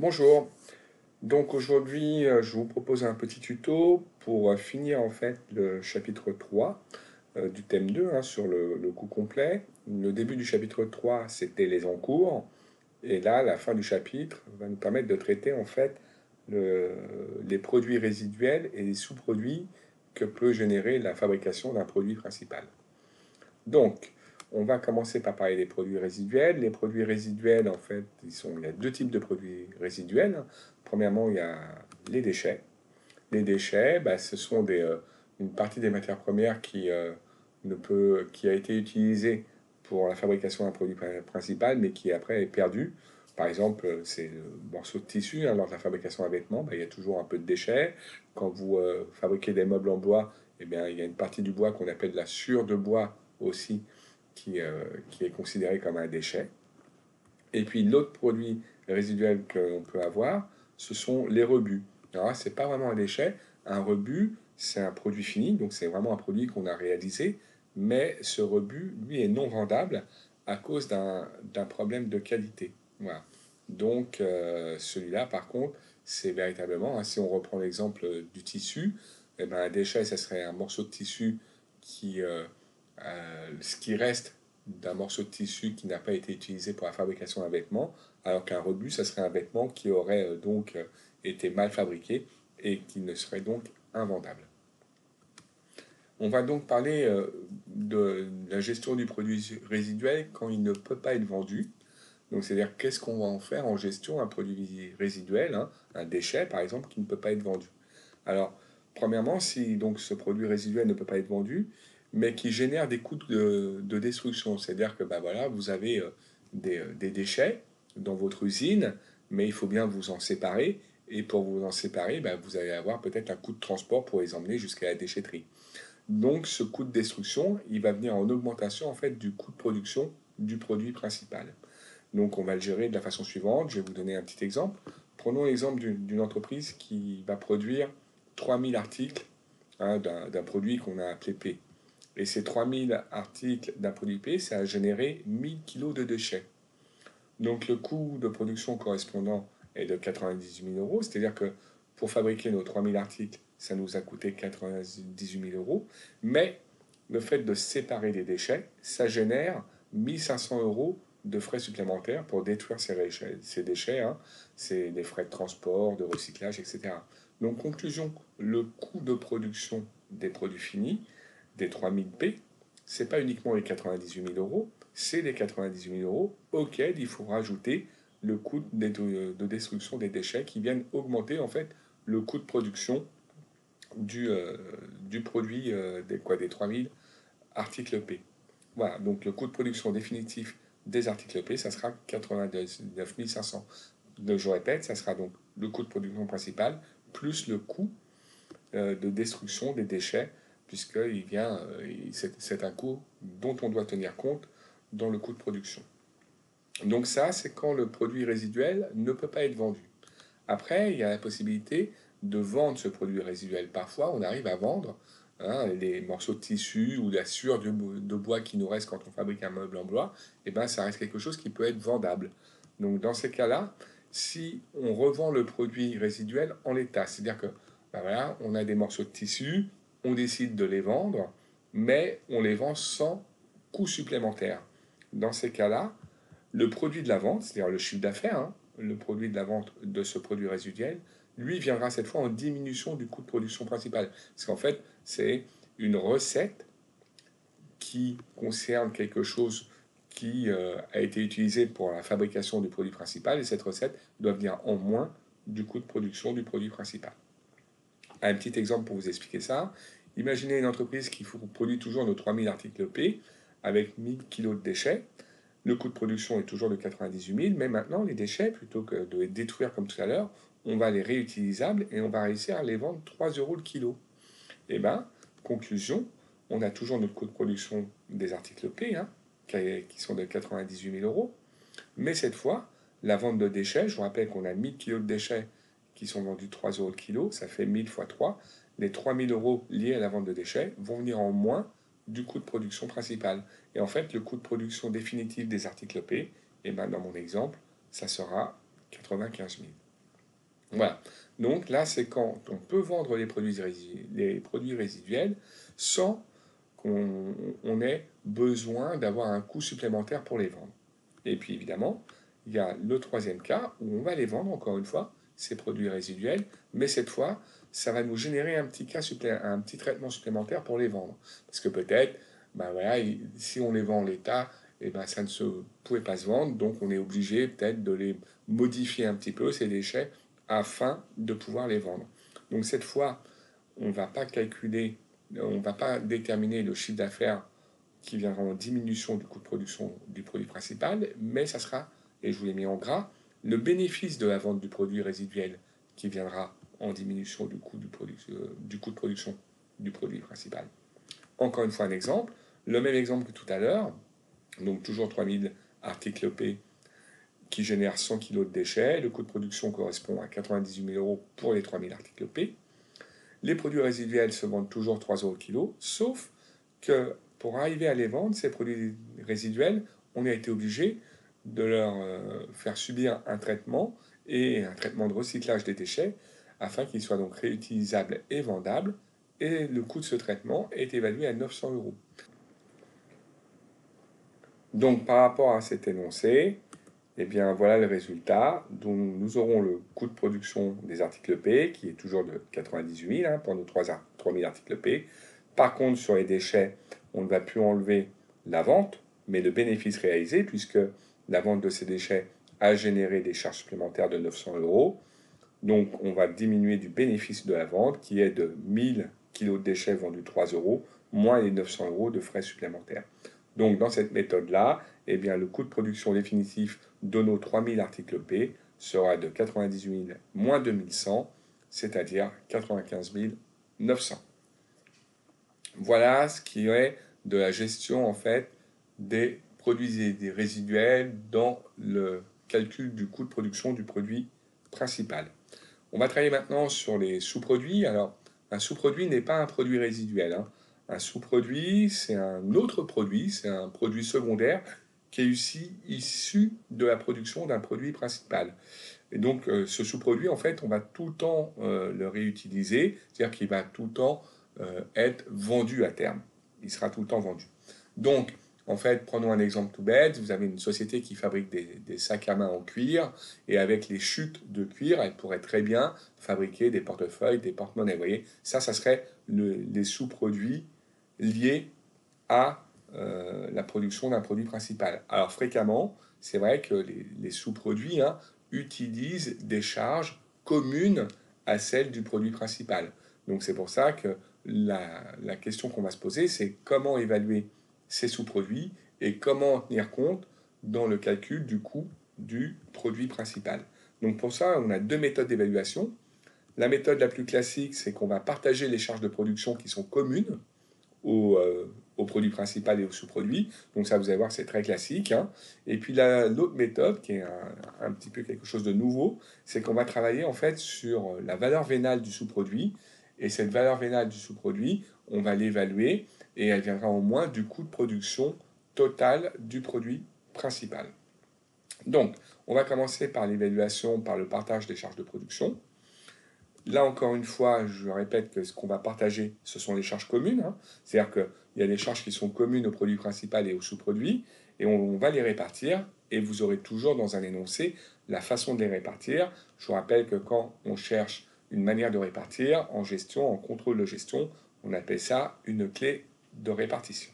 Bonjour, donc aujourd'hui je vous propose un petit tuto pour finir en fait le chapitre 3 du thème 2 hein, sur le coût complet. Le début du chapitre 3 c'était les encours et là la fin du chapitre va nous permettre de traiter en fait les produits résiduels et les sous-produits que peut générer la fabrication d'un produit principal. Donc, on va commencer par parler des produits résiduels. Les produits résiduels, en fait, il y a deux types de produits résiduels. Premièrement, il y a les déchets. Les déchets, bah, ce sont une partie des matières premières qui a été utilisée pour la fabrication d'un produit principal, mais qui après est perdue. Par exemple, c'est le morceau de tissu, hein, lors de la fabrication d'un vêtement, bah, il y a toujours un peu de déchets. Quand vous fabriquez des meubles en bois, eh bien, il y a une partie du bois qu'on appelle la sciure de bois aussi, qui est considérée comme un déchet. Et puis l'autre produit résiduel que l'on peut avoir, ce sont les rebuts. Alors là, ce n'est pas vraiment un déchet. Un rebut, c'est un produit fini, donc c'est vraiment un produit qu'on a réalisé, mais ce rebut, lui, est non vendable à cause d'un problème de qualité. Voilà. Donc celui-là, par contre, c'est véritablement, hein, si on reprend l'exemple du tissu, eh ben, un déchet, ça serait un morceau de tissu ce qui reste d'un morceau de tissu qui n'a pas été utilisé pour la fabrication d'un vêtement, alors qu'un rebut, ça serait un vêtement qui aurait été mal fabriqué et qui ne serait donc invendable. On va donc parler de la gestion du produit résiduel quand il ne peut pas être vendu. Donc, c'est-à-dire qu'est-ce qu'on va en faire en gestion un produit résiduel, hein, un déchet par exemple, qui ne peut pas être vendu. Alors, premièrement, si donc ce produit résiduel ne peut pas être vendu, mais qui génère des coûts de destruction, c'est-à-dire que bah, voilà, vous avez des déchets dans votre usine, mais il faut bien vous en séparer, et pour vous en séparer, bah, vous allez avoir peut-être un coût de transport pour les emmener jusqu'à la déchetterie. Donc ce coût de destruction, il va venir en augmentation en fait du coût de production du produit principal. Donc on va le gérer de la façon suivante. Je vais vous donner un petit exemple. Prenons l'exemple d'une entreprise qui va produire 3000 articles hein, d'un produit qu'on a appelé P. Et ces 3000 articles d'un produit P, ça a généré 1000 kg de déchets. Donc le coût de production correspondant est de 98 000 euros, c'est-à-dire que pour fabriquer nos 3000 articles, ça nous a coûté 98 000 euros, mais le fait de séparer les déchets, ça génère 1500 euros de frais supplémentaires pour détruire ces déchets, hein. C'est des frais de transport, de recyclage, etc. Donc conclusion, le coût de production des produits finis, des 3000 P, c'est pas uniquement les 98 000 euros, c'est les 98 000 euros auxquels il faut rajouter le coût de destruction des déchets qui viennent augmenter en fait le coût de production du produit des 3000 articles P. Voilà, donc le coût de production définitif des articles P, ça sera 99 500. Je répète, ça sera donc le coût de production principal plus le coût de destruction des déchets, puisque c'est un coût dont on doit tenir compte dans le coût de production. Donc ça, c'est quand le produit résiduel ne peut pas être vendu. Après, il y a la possibilité de vendre ce produit résiduel. Parfois, on arrive à vendre hein, les morceaux de tissu ou la sueur de bois qui nous reste quand on fabrique un meuble en bois, et ben ça reste quelque chose qui peut être vendable. Donc dans ces cas-là, si on revend le produit résiduel en l'état, c'est-à-dire que ben voilà, on a des morceaux de tissu, on décide de les vendre, mais on les vend sans coût supplémentaire. Dans ces cas-là, le produit de la vente, c'est-à-dire le chiffre d'affaires, hein, le produit de la vente de ce produit résiduel, lui viendra cette fois en diminution du coût de production principal. Parce qu'en fait, c'est une recette qui concerne quelque chose qui a été utilisé pour la fabrication du produit principal, et cette recette doit venir en moins du coût de production du produit principal. Un petit exemple pour vous expliquer ça. Imaginez une entreprise qui produit toujours nos 3000 articles P avec 1000 kg de déchets. Le coût de production est toujours de 98 000, mais maintenant, les déchets, plutôt que de les détruire comme tout à l'heure, on va les réutilisables et on va réussir à les vendre 3 euros le kilo. Et bien, conclusion, on a toujours notre coût de production des articles P, hein, qui sont de 98 000 euros, mais cette fois, la vente de déchets, je vous rappelle qu'on a 1000 kg de déchets qui sont vendus 3 euros le kilo, ça fait 1000 fois 3. Les 3000 euros liés à la vente de déchets vont venir en moins du coût de production principal. Et en fait, le coût de production définitif des articles P, et ben dans mon exemple, ça sera 95 000. Voilà. Donc là, c'est quand on peut vendre les produits résiduels sans qu'on ait besoin d'avoir un coût supplémentaire pour les vendre. Et puis évidemment, il y a le troisième cas où on va les vendre, encore une fois, ces produits résiduels, mais cette fois, ça va nous générer un petit traitement supplémentaire pour les vendre. Parce que peut-être, ben voilà, si on les vend en l'état, et ben ça ne se pouvait pas se vendre, donc on est obligé peut-être de les modifier un petit peu, ces déchets, afin de pouvoir les vendre. Donc cette fois, on ne va pas calculer, on ne va pas déterminer le chiffre d'affaires qui viendra en diminution du coût de production du produit principal, mais ça sera, et je vous l'ai mis en gras, le bénéfice de la vente du produit résiduel qui viendra en diminution du coût de production du produit principal. Encore une fois un exemple, le même exemple que tout à l'heure, donc toujours 3000 articles P qui génèrent 100 kg de déchets, le coût de production correspond à 98 000 euros pour les 3000 articles P. Les produits résiduels se vendent toujours 3 euros kg, sauf que pour arriver à les vendre, ces produits résiduels, on a été obligé de leur faire subir un traitement et un traitement de recyclage des déchets afin qu'ils soient donc réutilisables et vendables. Et le coût de ce traitement est évalué à 900 euros. Donc par rapport à cet énoncé, eh bien voilà le résultat. Donc nous aurons le coût de production des articles P qui est toujours de 98 000 pour nos 3000 articles P. Par contre sur les déchets, on ne va plus enlever la vente, mais le bénéfice réalisé puisque la vente de ces déchets a généré des charges supplémentaires de 900 euros. Donc on va diminuer du bénéfice de la vente qui est de 1000 kg de déchets vendus 3 euros moins les 900 euros de frais supplémentaires. Donc dans cette méthode-là, eh bien, le coût de production définitif de nos 3000 articles P sera de 98 000 moins 2100, c'est-à-dire 95 900. Voilà ce qui est de la gestion en fait des produits et des résiduels dans le calcul du coût de production du produit principal. On va travailler maintenant sur les sous-produits. Alors, un sous-produit n'est pas un produit résiduel, hein. Un sous-produit, c'est un autre produit, c'est un produit secondaire qui est issu de la production d'un produit principal. Et donc, ce sous-produit, en fait, on va tout le temps le réutiliser, c'est-à-dire qu'il va tout le temps être vendu à terme. Il sera tout le temps vendu. Donc, en fait, prenons un exemple tout bête. Vous avez une société qui fabrique des sacs à main en cuir, et avec les chutes de cuir, elle pourrait très bien fabriquer des portefeuilles, des porte-monnaies. Vous voyez, ça serait les sous-produits liés à la production d'un produit principal. Alors, fréquemment, c'est vrai que les sous-produits utilisent des charges communes à celles du produit principal. Donc, c'est pour ça que la question qu'on va se poser, c'est comment évaluer ces sous-produits et comment en tenir compte dans le calcul du coût du produit principal. Donc pour ça, on a deux méthodes d'évaluation. La méthode la plus classique, c'est qu'on va partager les charges de production qui sont communes au produit principal et au sous-produit. Donc ça, vous allez voir, c'est très classique, hein. Et puis l'autre méthode, qui est un petit peu quelque chose de nouveau, c'est qu'on va travailler en fait sur la valeur vénale du sous-produit. Et cette valeur vénale du sous-produit, on va l'évaluer et elle viendra au moins du coût de production total du produit principal. Donc, on va commencer par l'évaluation, par le partage des charges de production. Là, encore une fois, je répète que ce qu'on va partager, ce sont les charges communes, hein. C'est-à-dire qu'il y a des charges qui sont communes au produit principal et au sous-produit, et on va les répartir, et vous aurez toujours dans un énoncé la façon de les répartir. Je vous rappelle que quand on cherche une manière de répartir, en gestion, en contrôle de gestion, on appelle ça une clé de répartition.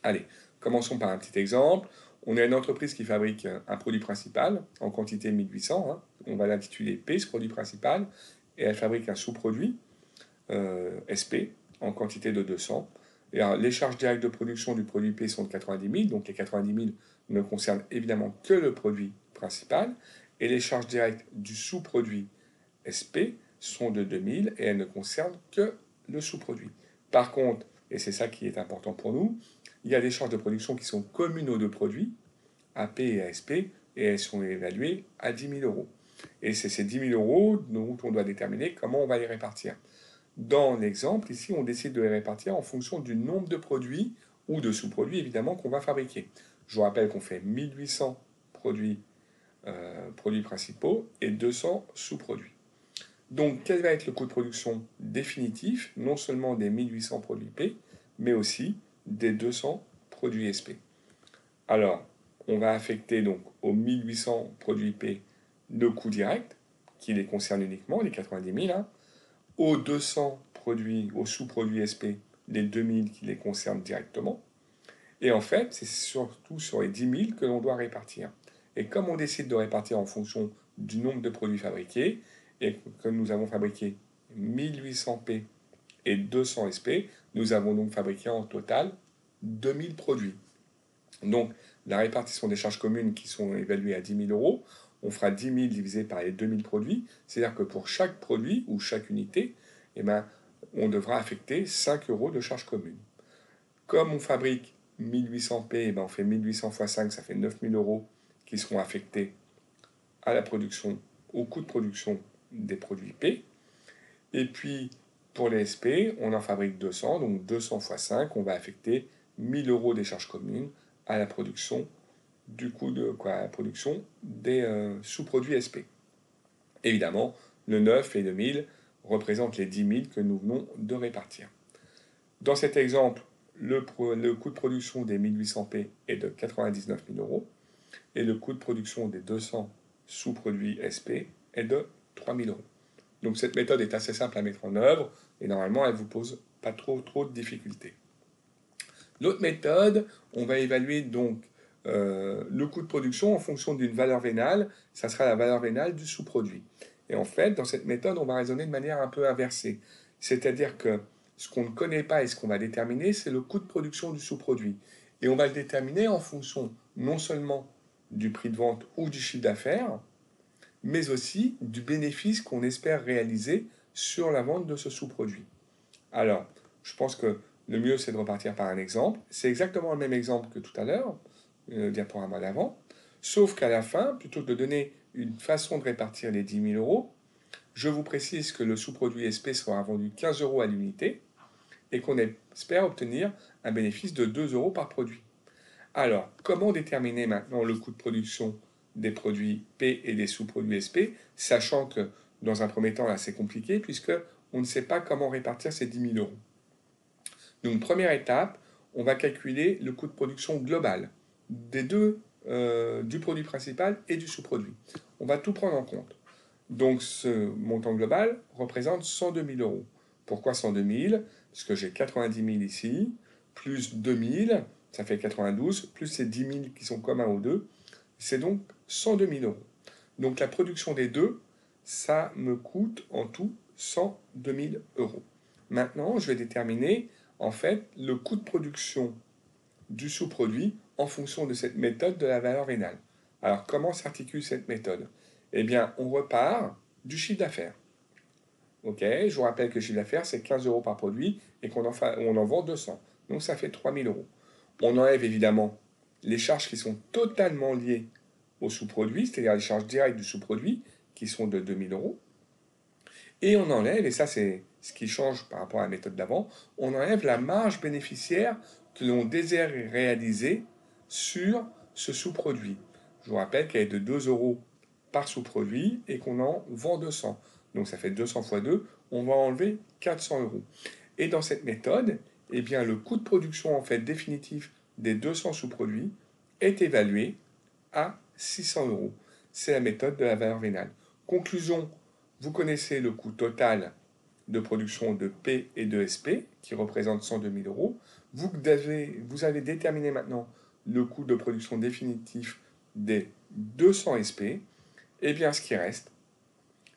Allez, commençons par un petit exemple. On a une entreprise qui fabrique un produit principal en quantité 1800, hein. On va l'intituler P, ce produit principal, et elle fabrique un sous-produit, SP, en quantité de 200. Et alors, les charges directes de production du produit P sont de 90 000, donc les 90 000 ne concernent évidemment que le produit principal, et les charges directes du sous-produit SP sont de 2000 et elles ne concernent que le sous-produit. Par contre, et c'est ça qui est important pour nous, il y a des charges de production qui sont communes aux deux produits, AP et ASP, et elles sont évaluées à 10 000 euros. Et c'est ces 10 000 euros dont on doit déterminer comment on va les répartir. Dans l'exemple, ici, on décide de les répartir en fonction du nombre de produits ou de sous-produits, évidemment, qu'on va fabriquer. Je vous rappelle qu'on fait 1800 produits produits principaux et 200 sous-produits. Donc, quel va être le coût de production définitif, non seulement des 1800 produits P, mais aussi des 200 produits SP? Alors, on va affecter donc aux 1800 produits P nos coûts directs, qui les concernent uniquement, les 90 000, hein, aux 200 produits, aux sous-produits SP, les 2000 qui les concernent directement. Et en fait, c'est surtout sur les 10 000 que l'on doit répartir. Et comme on décide de répartir en fonction du nombre de produits fabriqués, et que nous avons fabriqué 1800 P et 200 SP, nous avons donc fabriqué en total 2000 produits. Donc, la répartition des charges communes qui sont évaluées à 10 000 euros, on fera 10 000 divisé par les 2000 produits, c'est-à-dire que pour chaque produit ou chaque unité, eh ben, on devra affecter 5 euros de charges communes. Comme on fabrique 1800 P, eh ben, on fait 1800 x 5, ça fait 9000 euros qui seront affectés à la production, au coût de production des produits P. Et puis, pour les SP, on en fabrique 200, donc 200 x 5, on va affecter 1000 euros des charges communes à la production du coût de à la production des sous-produits SP. Évidemment, le 9 et le 1000 représentent les 10 000 que nous venons de répartir. Dans cet exemple, le coût de production des 1800 P est de 99 000 euros et le coût de production des 200 sous-produits SP est de 3 000 euros. Donc cette méthode est assez simple à mettre en œuvre et normalement elle ne vous pose pas trop de difficultés. L'autre méthode, on va évaluer donc le coût de production en fonction d'une valeur vénale, ça sera la valeur vénale du sous-produit. Et en fait, dans cette méthode, on va raisonner de manière un peu inversée. C'est-à-dire que ce qu'on ne connaît pas et ce qu'on va déterminer, c'est le coût de production du sous-produit. Et on va le déterminer en fonction non seulement du prix de vente ou du chiffre d'affaires, mais aussi du bénéfice qu'on espère réaliser sur la vente de ce sous-produit. Alors, je pense que le mieux, c'est de repartir par un exemple. C'est exactement le même exemple que tout à l'heure, le diaporama d'avant, sauf qu'à la fin, plutôt que de donner une façon de répartir les 10 000 euros, je vous précise que le sous-produit SP sera vendu 15 euros à l'unité et qu'on espère obtenir un bénéfice de 2 euros par produit. Alors, comment déterminer maintenant le coût de production des produits P et des sous-produits SP, sachant que dans un premier temps, là, c'est compliqué, puisque on ne sait pas comment répartir ces 10 000 euros. Donc, première étape, on va calculer le coût de production global des deux, du produit principal et du sous-produit. On va tout prendre en compte. Donc, ce montant global représente 102 000 euros. Pourquoi 102 000? Parce que j'ai 90 000 ici, plus 2 000, ça fait 92, plus ces 10 000 qui sont communs aux deux, c'est donc 102 000 euros. Donc, la production des deux, ça me coûte en tout 102 000 euros. Maintenant, je vais déterminer en fait le coût de production du sous-produit en fonction de cette méthode de la valeur vénale. Alors, comment s'articule cette méthode? Eh bien, on repart du chiffre d'affaires. Ok, je vous rappelle que le chiffre d'affaires, c'est 15 euros par produit et qu'on en vend 200. Donc, ça fait 3 000 euros. On enlève évidemment les charges qui sont totalement liées au sous-produit, c'est-à-dire les charges directes du sous-produit, qui sont de 2 000 euros. Et on enlève, et ça c'est ce qui change par rapport à la méthode d'avant, on enlève la marge bénéficiaire que l'on désire réaliser sur ce sous-produit. Je vous rappelle qu'elle est de 2 euros par sous-produit et qu'on en vend 200. Donc ça fait 200 fois 2, on va enlever 400 euros. Et dans cette méthode, eh bien, le coût de production en fait définitif des 200 sous-produits est évalué à 600 euros. C'est la méthode de la valeur vénale. Conclusion, vous connaissez le coût total de production de P et de SP, qui représente 102 000 euros. Vous avez déterminé maintenant le coût de production définitif des 200 SP. Et bien, ce qui reste,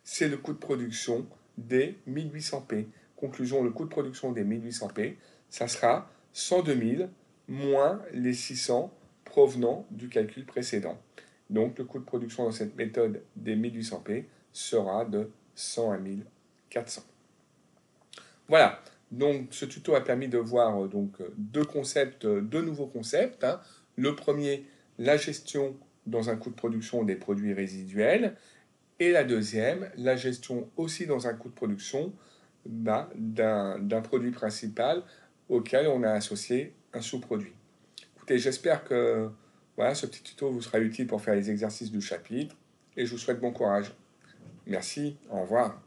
c'est le coût de production des 1800 P. Conclusion, le coût de production des 1800 P, ça sera 102 000 moins les 600 provenant du calcul précédent. Donc, le coût de production dans cette méthode des 1800 P sera de 101 400. Voilà, donc ce tuto a permis de voir deux nouveaux concepts. Hein. Le premier, la gestion dans un coût de production des produits résiduels. Et la deuxième, la gestion aussi dans un coût de production d'un produit principal auquel on a associé un sous-produit. Écoutez, j'espère que Voilà, ce petit tuto vous sera utile pour faire les exercices du chapitre et je vous souhaite bon courage. Merci, au revoir.